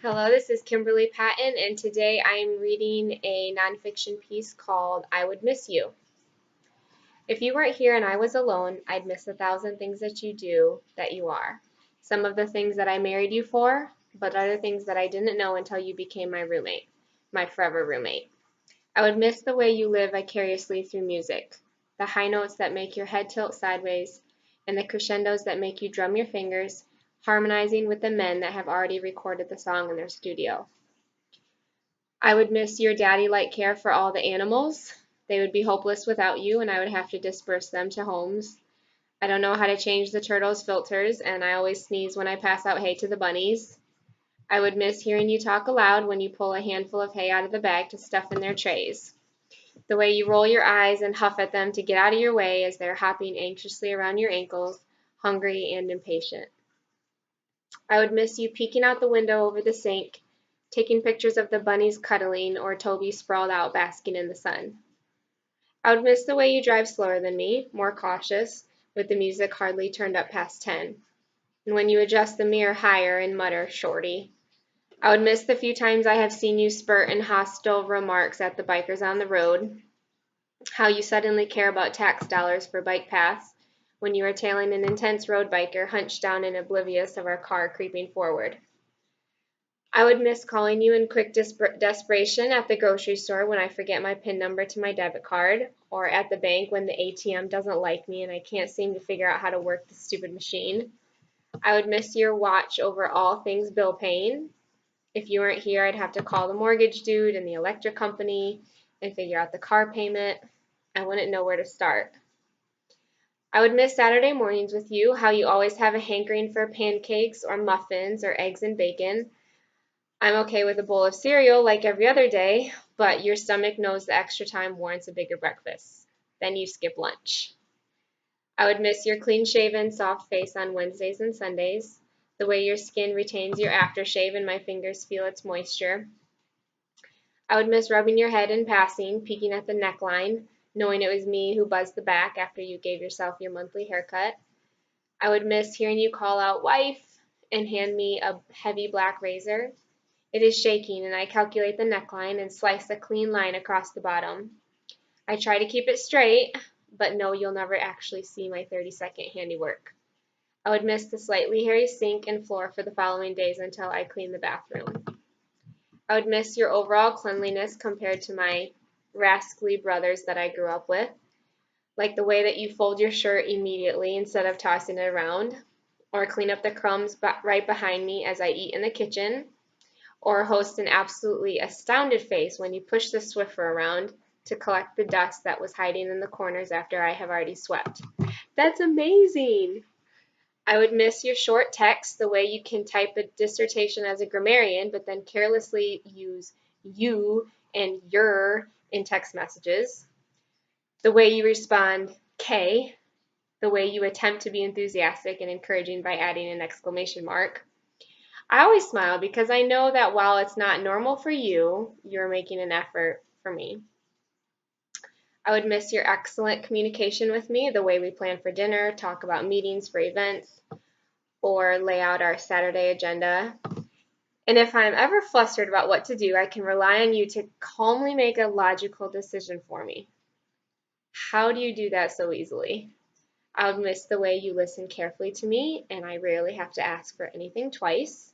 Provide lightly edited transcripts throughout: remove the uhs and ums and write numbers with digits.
Hello, this is Kimberly Patton, and today I'm reading a nonfiction piece called I Would Miss You. If you weren't here and I was alone, I'd miss 1,000 things that you do that you are. Some of the things that I married you for, but other things that I didn't know until you became my roommate, my forever roommate. I would miss the way you live vicariously through music, the high notes that make your head tilt sideways, and the crescendos that make you drum your fingers, harmonizing with the men that have already recorded the song in their studio. I would miss your daddy-like care for all the animals. They would be hopeless without you, and I would have to disperse them to homes. I don't know how to change the turtles' filters, and I always sneeze when I pass out hay to the bunnies. I would miss hearing you talk aloud when you pull a handful of hay out of the bag to stuff in their trays. The way you roll your eyes and huff at them to get out of your way as they're hopping anxiously around your ankles, hungry and impatient. I would miss you peeking out the window over the sink, taking pictures of the bunnies cuddling or Toby sprawled out basking in the sun. I would miss the way you drive slower than me, more cautious, with the music hardly turned up past 10, and when you adjust the mirror higher and mutter, "Shorty." I would miss the few times I have seen you spurt in hostile remarks at the bikers on the road, how you suddenly care about tax dollars for bike paths when you are tailing an intense road biker hunched down and oblivious of our car creeping forward. I would miss calling you in quick desperation at the grocery store when I forget my PIN number to my debit card, or at the bank when the ATM doesn't like me and I can't seem to figure out how to work the stupid machine. I would miss your watch over all things bill paying. If you weren't here, I'd have to call the mortgage dude and the electric company and figure out the car payment. I wouldn't know where to start. I would miss Saturday mornings with you, how you always have a hankering for pancakes or muffins or eggs and bacon. I'm okay with a bowl of cereal like every other day, but your stomach knows the extra time warrants a bigger breakfast. Then you skip lunch. I would miss your clean-shaven, soft face on Wednesdays and Sundays, the way your skin retains your aftershave and my fingers feel its moisture. I would miss rubbing your head in passing, peeking at the neckline, knowing it was me who buzzed the back after you gave yourself your monthly haircut. I would miss hearing you call out "wife" and hand me a heavy black razor. It is shaking, and I calculate the neckline and slice a clean line across the bottom. I try to keep it straight, but no, you'll never actually see my 30-second handiwork. I would miss the slightly hairy sink and floor for the following days until I clean the bathroom. I would miss your overall cleanliness compared to my rascally brothers that I grew up with, like the way that you fold your shirt immediately instead of tossing it around, or clean up the crumbs right behind me as I eat in the kitchen, or host an absolutely astounded face when you push the Swiffer around to collect the dust that was hiding in the corners after I have already swept. That's amazing! I would miss your short text, the way you can type a dissertation as a grammarian, but then carelessly use you and your in text messages, the way you respond K, the way you attempt to be enthusiastic and encouraging by adding an exclamation mark. I always smile because I know that while it's not normal for you, you're making an effort for me. I would miss your excellent communication with me, the way we plan for dinner, talk about meetings for events, or lay out our Saturday agenda. And if I'm ever flustered about what to do, I can rely on you to calmly make a logical decision for me. How do you do that so easily? I would miss the way you listen carefully to me, and I rarely have to ask for anything twice.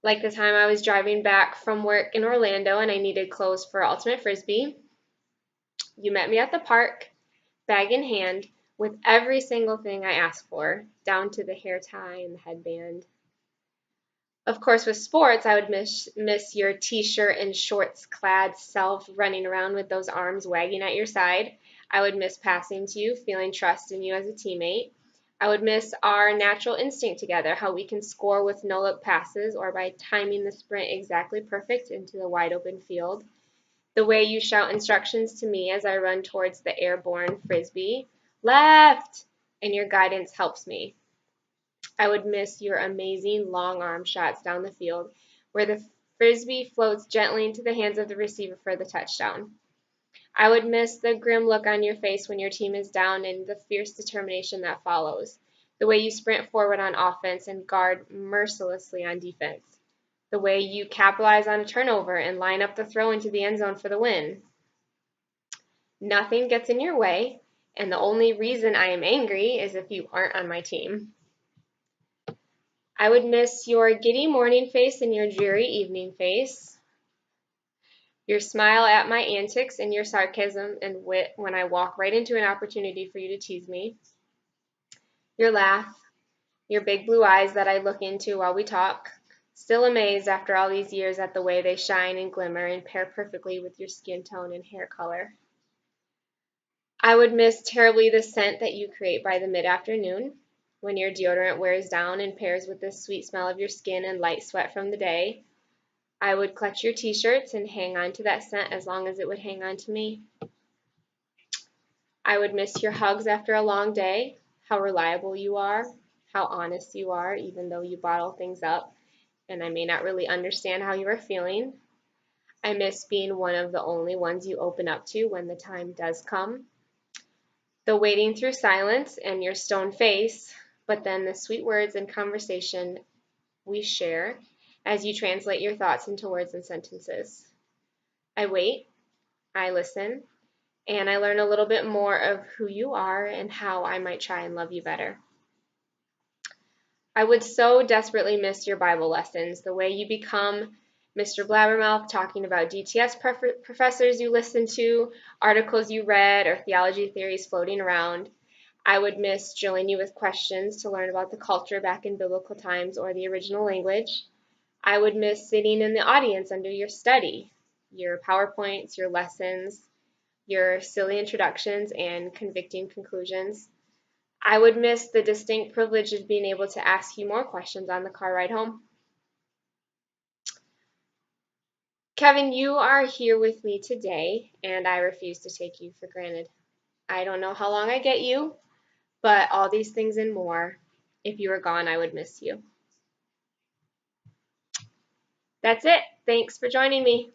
Like the time I was driving back from work in Orlando and I needed clothes for Ultimate Frisbee. You met me at the park, bag in hand, with every single thing I asked for, down to the hair tie and the headband. Of course, with sports, I would miss your t-shirt and shorts clad self running around with those arms wagging at your side. I would miss passing to you, feeling trust in you as a teammate. I would miss our natural instinct together, how we can score with no-look passes or by timing the sprint exactly perfect into the wide-open field. The way you shout instructions to me as I run towards the airborne frisbee. Left! And your guidance helps me. I would miss your amazing long arm shots down the field where the frisbee floats gently into the hands of the receiver for the touchdown. I would miss the grim look on your face when your team is down and the fierce determination that follows. The way you sprint forward on offense and guard mercilessly on defense. the way you capitalize on a turnover and line up the throw into the end zone for the win. Nothing gets in your way, and the only reason I am angry is if you aren't on my team. I would miss your giddy morning face and your dreary evening face, your smile at my antics and your sarcasm and wit when I walk right into an opportunity for you to tease me, your laugh, your big blue eyes that I look into while we talk, still amazed after all these years at the way they shine and glimmer and pair perfectly with your skin tone and hair color. I would miss terribly the scent that you create by the mid-afternoon, when your deodorant wears down and pairs with the sweet smell of your skin and light sweat from the day. I would clutch your t-shirts and hang on to that scent as long as it would hang on to me. I would miss your hugs after a long day, how reliable you are, how honest you are, even though you bottle things up, and I may not really understand how you are feeling. I miss being one of the only ones you open up to when the time does come. The waiting through silence and your stone face, but then the sweet words and conversation we share as you translate your thoughts into words and sentences. I wait, I listen, and I learn a little bit more of who you are and how I might try and love you better. I would so desperately miss your Bible lessons, the way you become Mr. Blabbermouth talking about DTS professors you listened to, articles you read, or theology theories floating around. I would miss drilling you with questions to learn about the culture back in biblical times or the original language. I would miss sitting in the audience under your study, your PowerPoints, your lessons, your silly introductions and convicting conclusions. I would miss the distinct privilege of being able to ask you more questions on the car ride home. Kevin, you are here with me today, and I refuse to take you for granted. I don't know how long I get you, but all these things and more, if you were gone, I would miss you. That's it. Thanks for joining me.